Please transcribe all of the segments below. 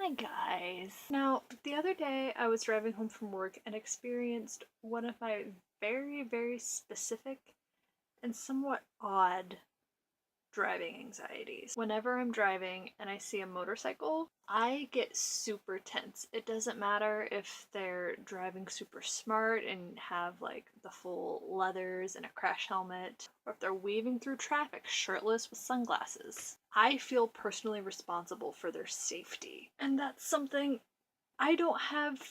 Hi guys. Now, the other day I was driving home from work and experienced one of my very specific and somewhat odd driving anxieties. Whenever I'm driving and I see a motorcycle, I get super tense. It doesn't matter if they're driving super smart and have like the full leathers and a crash helmet, or if they're weaving through traffic shirtless with sunglasses. I feel personally responsible for their safety. And that's something I don't have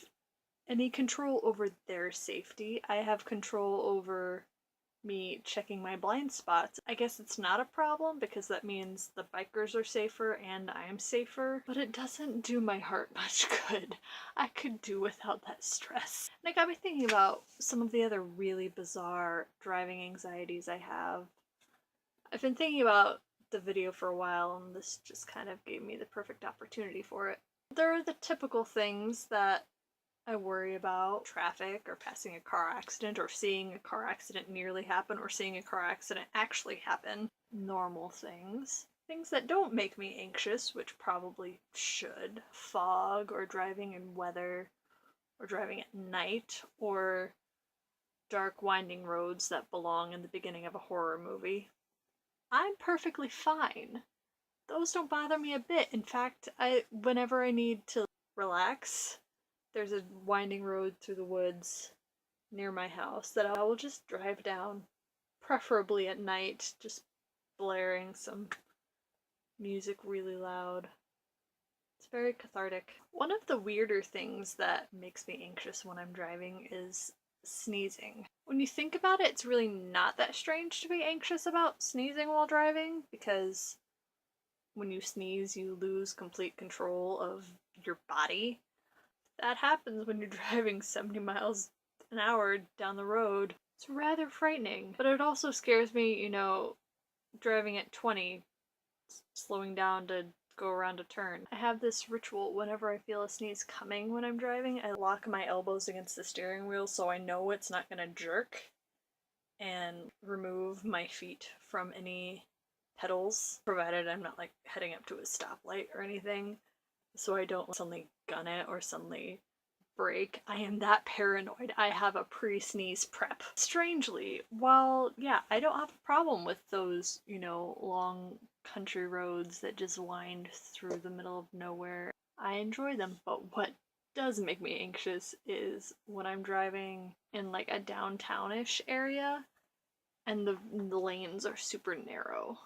any control over their safety. I have control over me checking my blind spots. I guess it's not a problem because that means the bikers are safer and I'm safer, but it doesn't do my heart much good. I could do without that stress. And it got me thinking about some of the other really bizarre driving anxieties I have. I've been thinking about the video for a while and this just kind of gave me the perfect opportunity for it. There are the typical things that I worry about: traffic, or passing a car accident, or seeing a car accident nearly happen, or seeing a car accident actually happen. Normal things. Things that don't make me anxious, which probably should. Fog, or driving in weather, or driving at night, or dark winding roads that belong in the beginning of a horror movie. I'm perfectly fine. Those don't bother me a bit. In fact, whenever I need to relax, there's a winding road through the woods near my house that I will just drive down, preferably at night, just blaring some music really loud. It's very cathartic. One of the weirder things that makes me anxious when I'm driving is sneezing. When you think about it, it's really not that strange to be anxious about sneezing while driving, because when you sneeze, you lose complete control of your body. That happens when you're driving 70 miles an hour down the road. It's rather frightening, but it also scares me, driving at 20, slowing down to go around a turn. I have this ritual: whenever I feel a sneeze coming when I'm driving, I lock my elbows against the steering wheel so I know it's not gonna jerk, and remove my feet from any pedals, provided I'm not like heading up to a stoplight or anything, so I don't suddenly gun it or suddenly break. I am that paranoid. I have a pre-sneeze prep. Strangely, while, yeah, I don't have a problem with those, long country roads that just wind through the middle of nowhere. I enjoy them, but what does make me anxious is when I'm driving in like a downtownish area and the lanes are super narrow.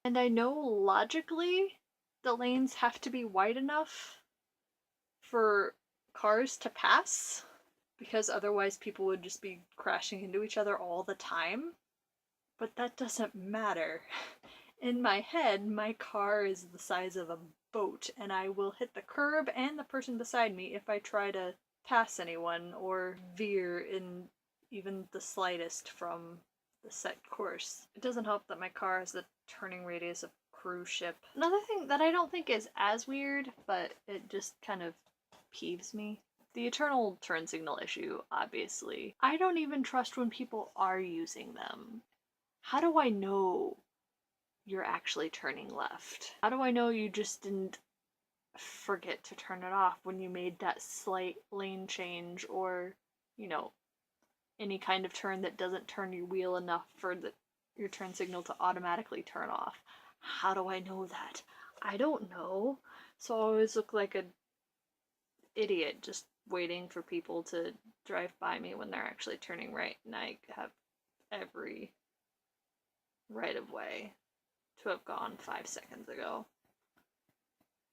And I know logically the lanes have to be wide enough for cars to pass, because otherwise people would just be crashing into each other all the time. But that doesn't matter. In my head, my car is the size of a boat, and I will hit the curb and the person beside me if I try to pass anyone or veer in even the slightest from the set course. It doesn't help that my car has the turning radius of a cruise ship. Another thing that I don't think is as weird, but it just kind of peeves me: the eternal turn signal issue, obviously. I don't even trust when people are using them. How do I know you're actually turning left? How do I know you just didn't forget to turn it off when you made that slight lane change, or, any kind of turn that doesn't turn your wheel enough for your turn signal to automatically turn off? How do I know that? I don't know. So I always look like an idiot just waiting for people to drive by me when they're actually turning right, and I have every right of way to have gone 5 seconds ago.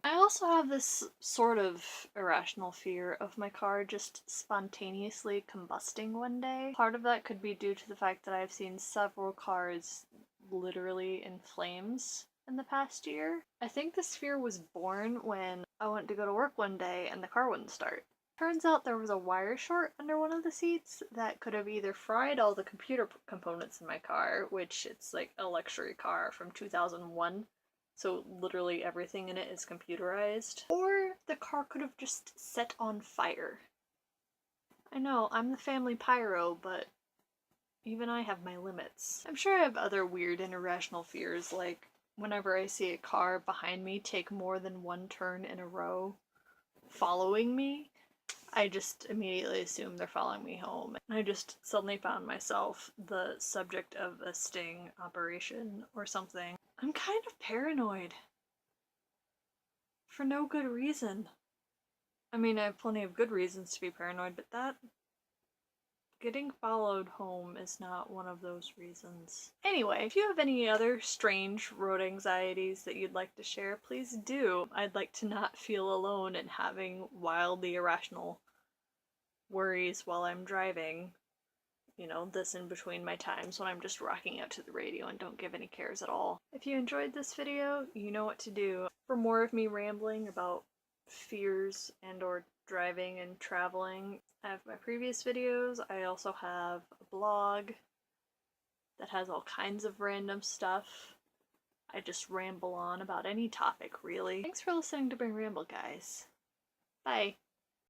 I also have this sort of irrational fear of my car just spontaneously combusting one day. Part of that could be due to the fact that I've seen several cars literally in flames in the past year. I think this fear was born when I went to go to work one day and the car wouldn't start. Turns out there was a wire short under one of the seats that could have either fried all the computer components in my car, which it's like a luxury car from 2001, so literally everything in it is computerized, or the car could have just set on fire. I know, I'm the family pyro, but even I have my limits. I'm sure I have other weird and irrational fears, like whenever I see a car behind me take more than one turn in a row following me, I just immediately assume they're following me home. I just suddenly found myself the subject of a sting operation or something. I'm kind of paranoid. For no good reason. I mean, I have plenty of good reasons to be paranoid, but that getting followed home is not one of those reasons. Anyway, if you have any other strange road anxieties that you'd like to share, please do. I'd like to not feel alone in having wildly irrational worries while I'm driving. You know, this in between my times when I'm just rocking out to the radio and don't give any cares at all. If you enjoyed this video, you know what to do. For more of me rambling about fears and or driving and traveling, I have my previous videos. I also have a blog that has all kinds of random stuff. I just ramble on about any topic, really. Thanks for listening to Bring Ramble, guys. Bye.